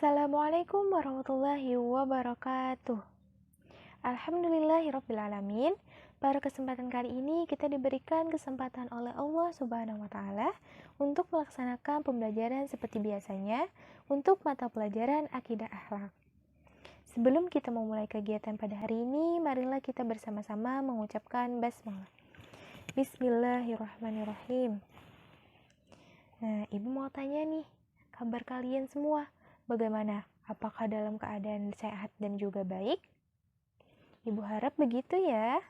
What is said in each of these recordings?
Assalamualaikum warahmatullahi wabarakatuh. Alhamdulillahirrabbilalamin. Pada kesempatan kali ini kita diberikan kesempatan oleh Allah Subhanahu wa Ta'ala untuk melaksanakan pembelajaran seperti biasanya untuk mata pelajaran akidah akhlak. Sebelum kita memulai kegiatan pada hari ini, marilah kita bersama-sama mengucapkan basmalah. Bismillahirrahmanirrahim. Nah, Ibu mau tanya nih, kabar kalian semua bagaimana? Apakah dalam keadaan sehat dan juga baik? Ibu harap begitu ya.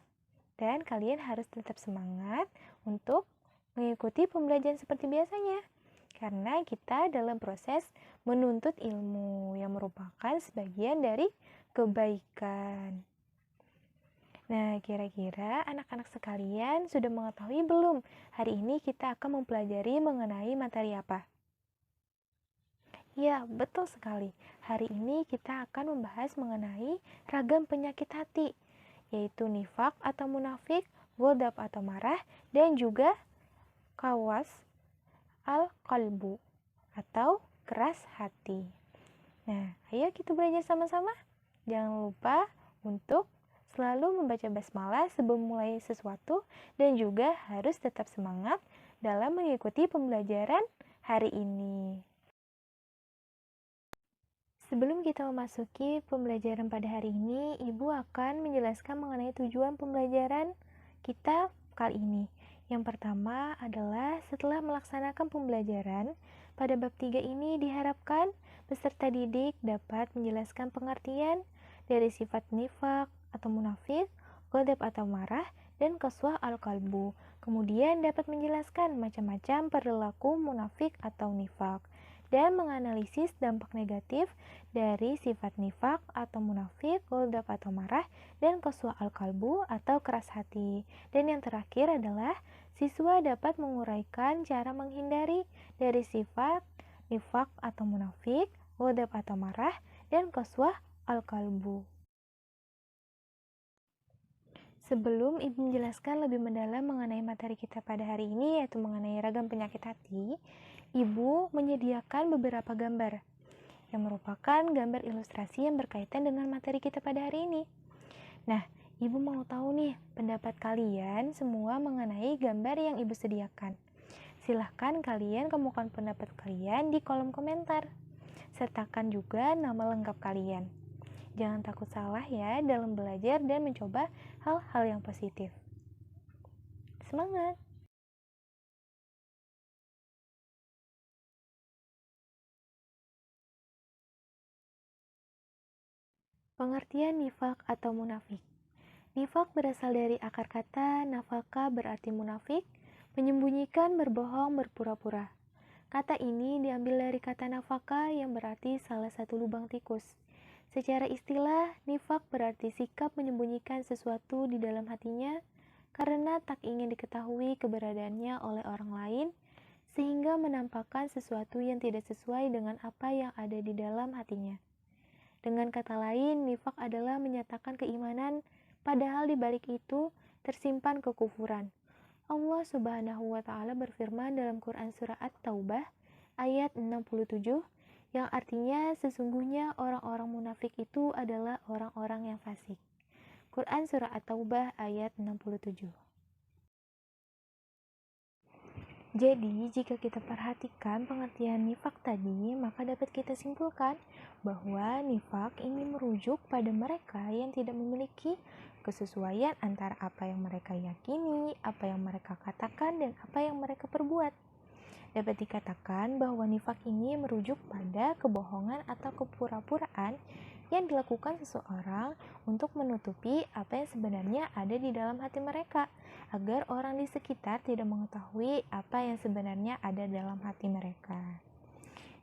Dan kalian harus tetap semangat untuk mengikuti pembelajaran seperti biasanya. Karena kita dalam proses menuntut ilmu yang merupakan sebagian dari kebaikan. Nah, kira-kira anak-anak sekalian sudah mengetahui belum? Hari ini kita akan mempelajari mengenai materi apa? Ya, betul sekali. Hari ini kita akan membahas mengenai ragam penyakit hati, yaitu nifak atau munafik, ghadab atau marah, dan juga kawas al-qalbu atau keras hati. Nah, ayo kita belajar sama-sama. Jangan lupa untuk selalu membaca basmalah sebelum mulai sesuatu dan juga harus tetap semangat dalam mengikuti pembelajaran hari ini. Sebelum kita memasuki pembelajaran pada hari ini, Ibu akan menjelaskan mengenai tujuan pembelajaran kita kali ini. Yang pertama adalah setelah melaksanakan pembelajaran, pada bab 3 ini diharapkan peserta didik dapat menjelaskan pengertian dari sifat nifak atau munafik, ghadab atau marah, dan qaswah al-qalbu. Kemudian dapat menjelaskan macam-macam perilaku munafik atau nifak dan menganalisis dampak negatif dari sifat nifak atau munafik, ghadab atau marah, dan qaswah al-qalbu atau keras hati. Dan yang terakhir adalah siswa dapat menguraikan cara menghindari dari sifat nifak atau munafik, ghadab atau marah, dan qaswah al-qalbu. Sebelum Ibu menjelaskan lebih mendalam mengenai materi kita pada hari ini, yaitu mengenai ragam penyakit hati, Ibu menyediakan beberapa gambar yang merupakan gambar ilustrasi yang berkaitan dengan materi kita pada hari ini. Nah, Ibu mau tahu nih pendapat kalian semua mengenai gambar yang Ibu sediakan. Silahkan kalian kemukakan pendapat kalian di kolom komentar. Sertakan juga nama lengkap kalian. Jangan takut salah ya dalam belajar dan mencoba hal-hal yang positif. Semangat! Pengertian nifak atau munafik. Nifak berasal dari akar kata nafaka berarti munafik, menyembunyikan, berbohong, berpura-pura. Kata ini diambil dari kata nafaka yang berarti salah satu lubang tikus. Secara istilah, nifak berarti sikap menyembunyikan sesuatu di dalam hatinya karena tak ingin diketahui keberadaannya oleh orang lain, sehingga menampakkan sesuatu yang tidak sesuai dengan apa yang ada di dalam hatinya. Dengan kata lain, nifak adalah menyatakan keimanan, padahal di balik itu tersimpan kekufuran. Allah Subhanahu wa Ta'ala berfirman dalam Quran Surah At-Taubah ayat 67, yang artinya sesungguhnya orang-orang munafik itu adalah orang-orang yang fasik. Quran Surah At-Taubah ayat 67. Jadi, jika kita perhatikan pengertian nifak tadi, maka dapat kita simpulkan bahwa nifak ini merujuk pada mereka yang tidak memiliki kesesuaian antara apa yang mereka yakini, apa yang mereka katakan, dan apa yang mereka perbuat. Dapat dikatakan bahwa nifak ini merujuk pada kebohongan atau kepura-puraan yang dilakukan seseorang untuk menutupi apa yang sebenarnya ada di dalam hati mereka, agar orang di sekitar tidak mengetahui apa yang sebenarnya ada dalam hati mereka.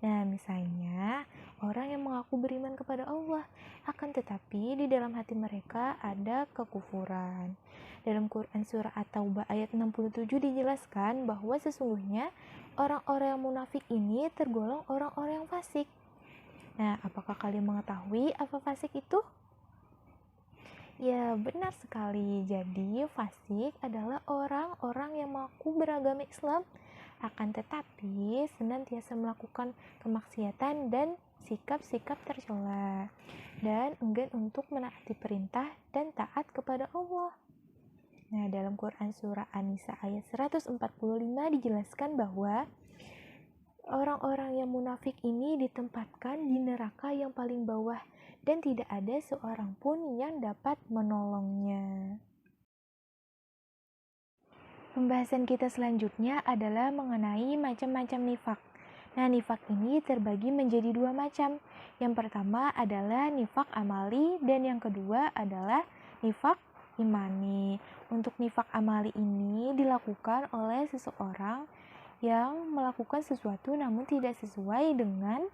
Nah, misalnya orang yang mengaku beriman kepada Allah, akan tetapi di dalam hati mereka ada kekufuran. Dalam Quran Surah At-Taubah ayat 67 dijelaskan bahwa sesungguhnya orang-orang yang munafik ini tergolong orang-orang yang fasik. Nah, apakah kalian mengetahui apa fasik itu? Ya, benar sekali. Jadi, fasik adalah orang-orang yang mengaku beragama Islam, akan tetapi senantiasa melakukan kemaksiatan dan sikap-sikap tercela, dan enggan untuk menaati perintah dan taat kepada Allah. Nah, dalam Quran Surah An-Nisa ayat 145 dijelaskan bahwa orang-orang yang munafik ini ditempatkan di neraka yang paling bawah dan tidak ada seorang pun yang dapat menolongnya. Pembahasan kita selanjutnya adalah mengenai macam-macam nifak. Nah, nifak ini terbagi menjadi dua macam. Yang pertama adalah nifak amali dan yang kedua adalah nifak imani. Untuk nifak amali ini dilakukan oleh seseorang yang melakukan sesuatu namun tidak sesuai dengan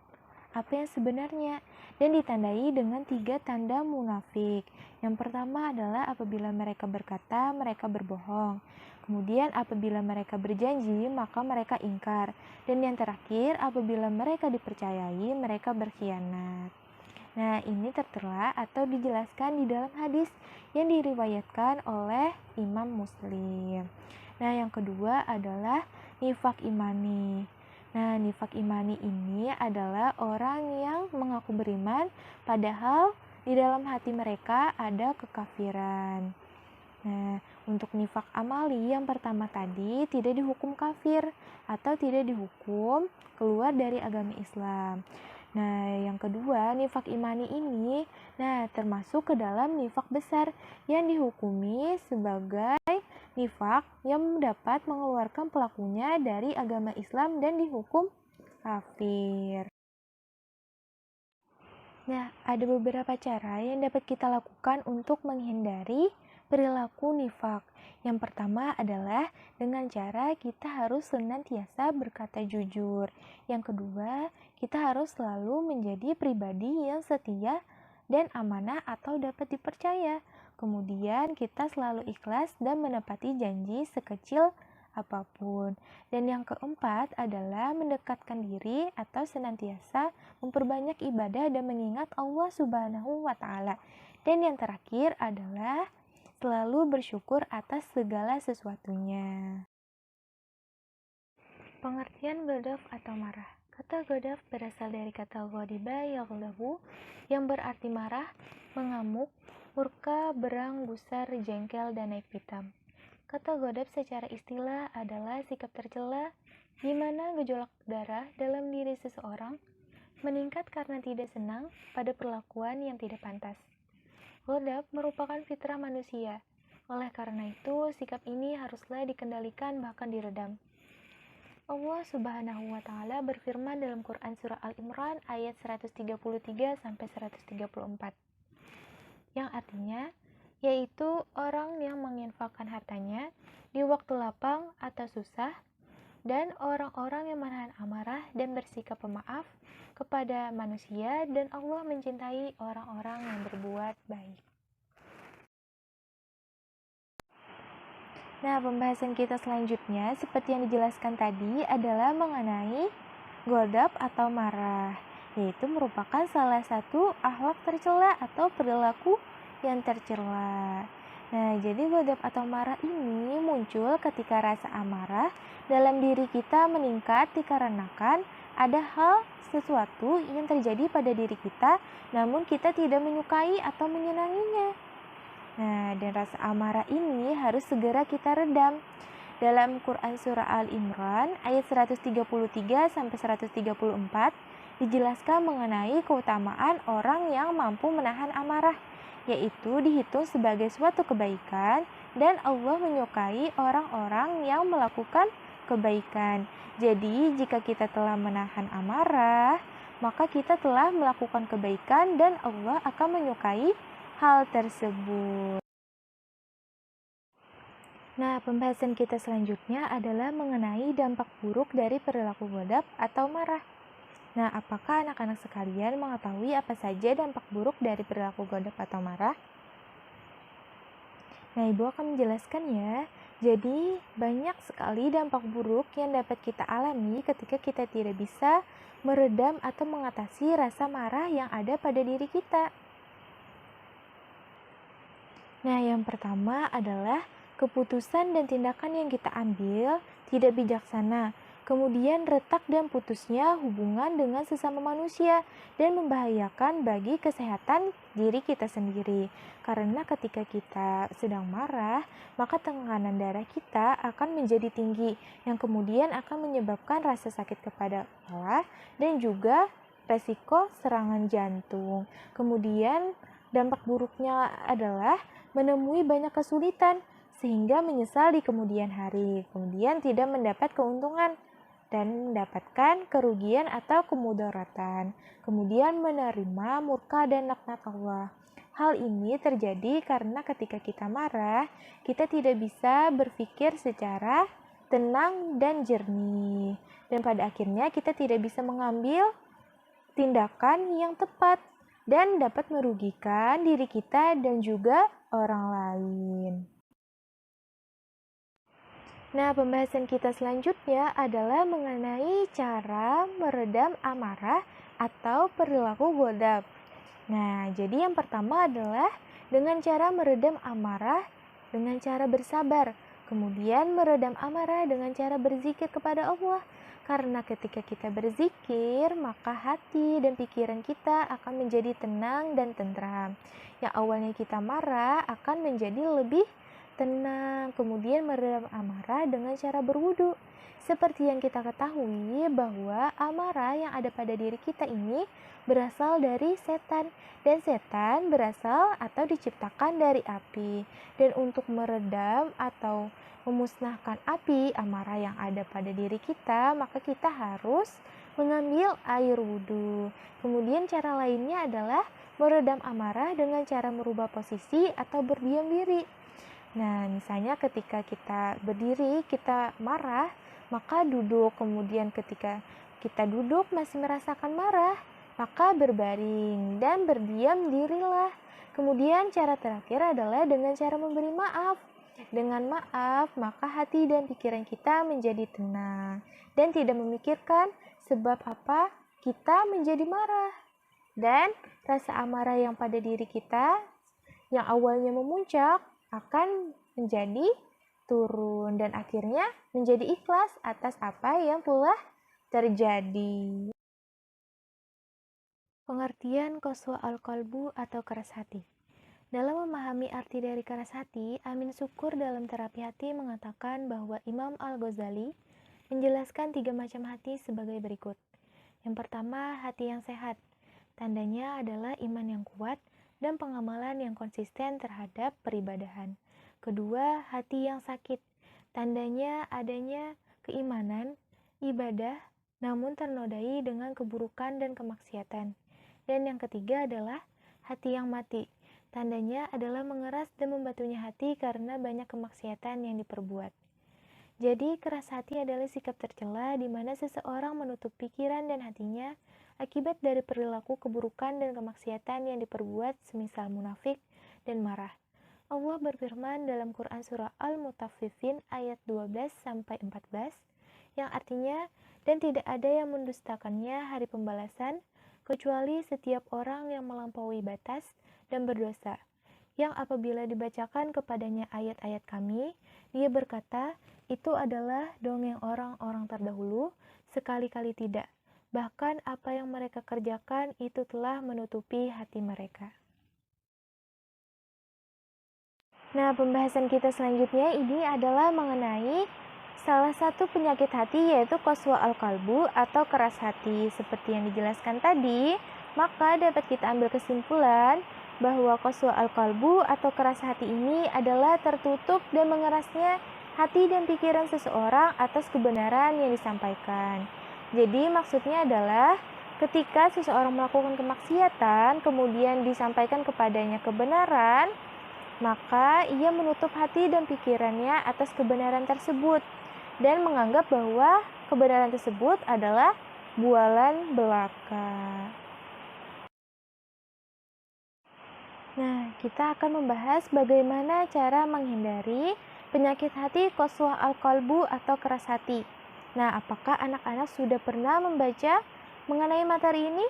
apa yang sebenarnya dan ditandai dengan 3 tanda munafik. Yang pertama adalah apabila mereka berkata, mereka berbohong. Kemudian apabila mereka berjanji, maka mereka ingkar. Dan yang terakhir, apabila mereka dipercayai, mereka berkhianat. Nah, ini tertera atau dijelaskan di dalam hadis yang diriwayatkan oleh Imam Muslim. Nah, yang kedua adalah nifak imani. Nah, nifak imani ini adalah orang yang mengaku beriman, padahal di dalam hati mereka ada kekafiran. Nah, untuk nifak amali yang pertama tadi tidak dihukum kafir atau tidak dihukum keluar dari agama Islam. Nah, yang kedua, nifak imani ini termasuk ke dalam nifak besar yang dihukumi sebagai nifak yang dapat mengeluarkan pelakunya dari agama Islam dan dihukum kafir. Nah, ada beberapa cara yang dapat kita lakukan untuk menghindari perilaku nifak. Yang pertama adalah dengan cara kita harus senantiasa berkata jujur. Yang kedua, kita harus selalu menjadi pribadi yang setia dan amanah atau dapat dipercaya. Kemudian kita selalu ikhlas dan menepati janji sekecil apapun. Dan yang keempat adalah mendekatkan diri atau senantiasa memperbanyak ibadah dan mengingat Allah Subhanahu wa Ta'ala. Dan yang terakhir adalah selalu bersyukur atas segala sesuatunya. Pengertian ghadab atau marah. Kata ghadab berasal dari kata ghadiba yaghdabu yang berarti marah, mengamuk, murka, berang, gusar, jengkel, dan naik pitam. Kata ghadab secara istilah adalah sikap tercela di mana gejolak darah dalam diri seseorang meningkat karena tidak senang pada perlakuan yang tidak pantas. Ghadab merupakan fitrah manusia. Oleh karena itu, sikap ini haruslah dikendalikan bahkan diredam. Allah Subhanahu wa Ta'ala berfirman dalam Quran Surah Al-Imran ayat 133 sampai 134. Yang artinya yaitu orang yang menginfakkan hartanya di waktu lapang atau susah dan orang-orang yang menahan amarah dan bersikap pemaaf kepada manusia, dan Allah mencintai orang-orang yang berbuat baik. Nah, pembahasan kita selanjutnya seperti yang dijelaskan tadi adalah mengenai ghadab atau marah, yaitu merupakan salah satu akhlak tercela atau perilaku yang tercela. Nah, jadi ghadab atau marah ini muncul ketika rasa amarah dalam diri kita meningkat dikarenakan ada hal sesuatu yang terjadi pada diri kita, namun kita tidak menyukai atau menyenanginya. Nah, dan rasa amarah ini harus segera kita redam. Dalam Quran Surah Al-Imran ayat 133 sampai 134 dijelaskan mengenai keutamaan orang yang mampu menahan amarah, yaitu dihitung sebagai suatu kebaikan dan Allah menyukai orang-orang yang melakukan kebaikan. Jadi, jika kita telah menahan amarah, maka kita telah melakukan kebaikan dan Allah akan menyukai hal tersebut. Nah, pembahasan kita selanjutnya adalah mengenai dampak buruk dari perilaku ghadab atau marah. Nah, apakah anak-anak sekalian mengetahui apa saja dampak buruk dari perilaku ghadab atau marah? Nah, Ibu akan menjelaskan ya. Jadi, banyak sekali dampak buruk yang dapat kita alami ketika kita tidak bisa meredam atau mengatasi rasa marah yang ada pada diri kita. Nah, yang pertama adalah keputusan dan tindakan yang kita ambil tidak bijaksana, kemudian retak dan putusnya hubungan dengan sesama manusia, dan membahayakan bagi kesehatan diri kita sendiri. Karena ketika kita sedang marah, maka tekanan darah kita akan menjadi tinggi, yang kemudian akan menyebabkan rasa sakit kepada kepala dan juga resiko serangan jantung. Kemudian dampak buruknya adalah menemui banyak kesulitan, sehingga menyesal di kemudian hari, kemudian tidak mendapat keuntungan dan mendapatkan kerugian atau kemudaratan, kemudian menerima murka dan laknat Allah. Hal ini terjadi karena ketika kita marah, kita tidak bisa berpikir secara tenang dan jernih, dan pada akhirnya kita tidak bisa mengambil tindakan yang tepat dan dapat merugikan diri kita dan juga orang lain. Nah, pembahasan kita selanjutnya adalah mengenai cara meredam amarah atau perilaku ghadab. Nah, jadi yang pertama adalah dengan cara meredam amarah dengan cara bersabar. Kemudian meredam amarah dengan cara berzikir kepada Allah. Karena ketika kita berzikir, maka hati dan pikiran kita akan menjadi tenang dan tentram. Yang awalnya kita marah akan menjadi lebih tenang, kemudian meredam amarah dengan cara berwudu. Seperti yang kita ketahui bahwa amarah yang ada pada diri kita ini berasal dari setan, dan setan berasal atau diciptakan dari api. Dan untuk meredam atau memusnahkan api amarah yang ada pada diri kita, maka kita harus mengambil air wudu. Kemudian cara lainnya adalah meredam amarah dengan cara merubah posisi atau berdiam diri. Nah, misalnya ketika kita berdiri, kita marah, maka duduk. Kemudian ketika kita duduk masih merasakan marah, maka berbaring dan berdiam dirilah. Kemudian cara terakhir adalah dengan cara memberi maaf. Dengan maaf, maka hati dan pikiran kita menjadi tenang dan tidak memikirkan sebab apa kita menjadi marah. Dan rasa amarah yang pada diri kita yang awalnya memuncak akan menjadi turun dan akhirnya menjadi ikhlas atas apa yang telah terjadi. Pengertian qaswa al-qalbu atau keras hati. Dalam memahami arti dari keras hati, Amin Syukur dalam terapi hati mengatakan bahwa Imam Al-Ghazali menjelaskan 3 macam hati sebagai berikut. Yang pertama, hati yang sehat. Tandanya adalah iman yang kuat dan pengamalan yang konsisten terhadap peribadahan. Kedua, hati yang sakit. Tandanya adanya keimanan, ibadah, namun ternodai dengan keburukan dan kemaksiatan. Dan yang ketiga adalah hati yang mati. Tandanya adalah mengeras dan membatunya hati karena banyak kemaksiatan yang diperbuat. Jadi, keras hati adalah sikap tercela di mana seseorang menutup pikiran dan hatinya akibat dari perilaku keburukan dan kemaksiatan yang diperbuat semisal munafik dan marah. Allah berfirman dalam Quran surah Al-Mutaffifin ayat 12-14 yang artinya, dan tidak ada yang mendustakannya hari pembalasan kecuali setiap orang yang melampaui batas dan berdosa, yang apabila dibacakan kepadanya ayat-ayat kami, dia berkata, itu adalah dongeng orang-orang terdahulu, sekali-kali tidak. Bahkan apa yang mereka kerjakan itu telah menutupi hati mereka. Nah, pembahasan kita selanjutnya ini adalah mengenai salah satu penyakit hati yaitu qaswa al-qalbu atau keras hati. Seperti yang dijelaskan tadi, maka dapat kita ambil kesimpulan bahwa qaswa al-qalbu atau keras hati ini adalah tertutup dan mengerasnya hati dan pikiran seseorang atas kebenaran yang disampaikan. Jadi maksudnya adalah ketika seseorang melakukan kemaksiatan kemudian disampaikan kepadanya kebenaran, maka ia menutup hati dan pikirannya atas kebenaran tersebut dan menganggap bahwa kebenaran tersebut adalah bualan belaka. Nah, kita akan membahas bagaimana cara menghindari penyakit hati qaswa al-qalbu atau keras hati. Nah, apakah anak-anak sudah pernah membaca mengenai materi ini?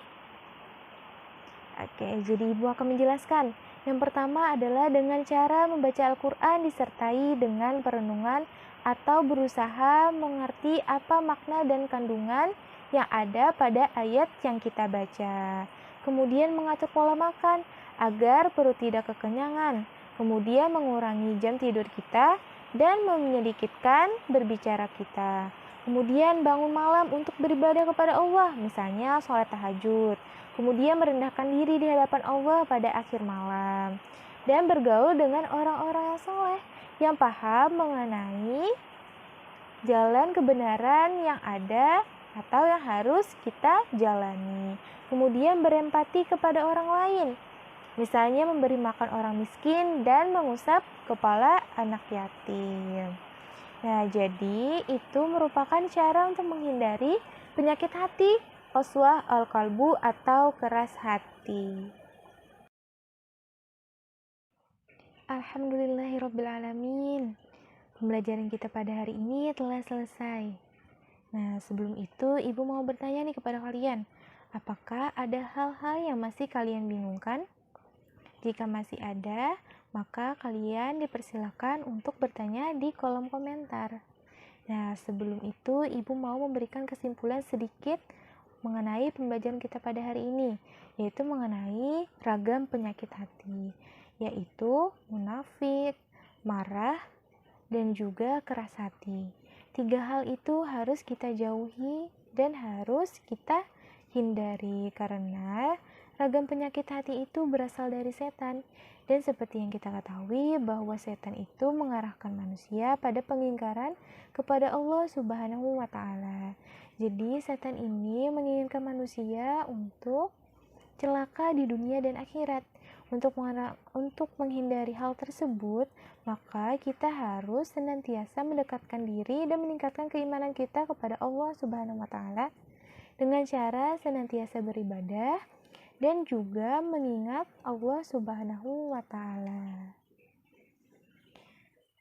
Oke, jadi Ibu akan menjelaskan. Yang pertama adalah dengan cara membaca Al-Quran disertai dengan perenungan atau berusaha mengerti apa makna dan kandungan yang ada pada ayat yang kita baca. Kemudian mengatur pola makan agar perut tidak kekenyangan. Kemudian mengurangi jam tidur kita dan menyedikitkan berbicara kita. Kemudian bangun malam untuk beribadah kepada Allah, misalnya sholat tahajud. Kemudian merendahkan diri di hadapan Allah pada akhir malam. Dan bergaul dengan orang-orang yang soleh, yang paham mengenai jalan kebenaran yang ada atau yang harus kita jalani. Kemudian berempati kepada orang lain, misalnya memberi makan orang miskin dan mengusap kepala anak yatim. Nah, jadi itu merupakan cara untuk menghindari penyakit hati, qaswah al-qalbu atau keras hati. Alhamdulillahirrabbilalamin. Pembelajaran kita pada hari ini telah selesai. Nah, sebelum itu Ibu mau bertanya nih kepada kalian, apakah ada hal-hal yang masih kalian bingungkan? Jika masih ada, maka kalian dipersilakan untuk bertanya di kolom komentar. Nah, sebelum itu Ibu mau memberikan kesimpulan sedikit mengenai pembelajaran kita pada hari ini, yaitu mengenai ragam penyakit hati, yaitu munafik, marah, dan juga keras hati. 3 hal itu harus kita jauhi dan harus kita hindari karena ragam penyakit hati itu berasal dari setan. Dan seperti yang kita ketahui bahwa setan itu mengarahkan manusia pada pengingkaran kepada Allah Subhanahu wa Ta'ala. Jadi setan ini menginginkan manusia untuk celaka di dunia dan akhirat. Untuk menghindari hal tersebut, maka kita harus senantiasa mendekatkan diri dan meningkatkan keimanan kita kepada Allah Subhanahu wa Ta'ala dengan cara senantiasa beribadah dan juga mengingat Allah Subhanahu wa Ta'ala.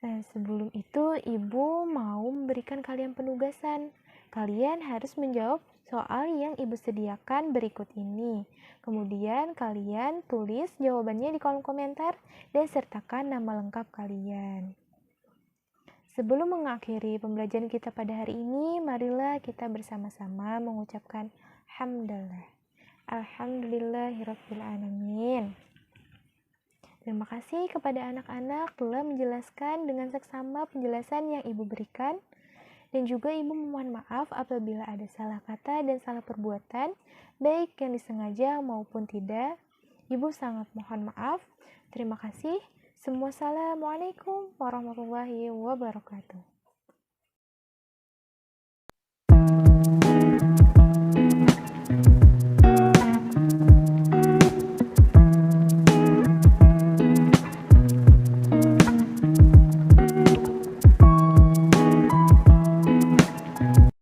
Nah, sebelum itu Ibu mau memberikan kalian penugasan. Kalian harus menjawab soal yang Ibu sediakan berikut ini. Kemudian kalian tulis jawabannya di kolom komentar dan sertakan nama lengkap kalian. Sebelum mengakhiri pembelajaran kita pada hari ini, marilah kita bersama-sama mengucapkan hamdalah. Alhamdulillahirrabbilalamin. Terima kasih kepada anak-anak telah menjelaskan dengan seksama penjelasan yang Ibu berikan. Dan juga Ibu memohon maaf apabila ada salah kata dan salah perbuatan, baik yang disengaja maupun tidak. Ibu sangat mohon maaf. Terima kasih. Wassalamualaikum warahmatullahi wabarakatuh.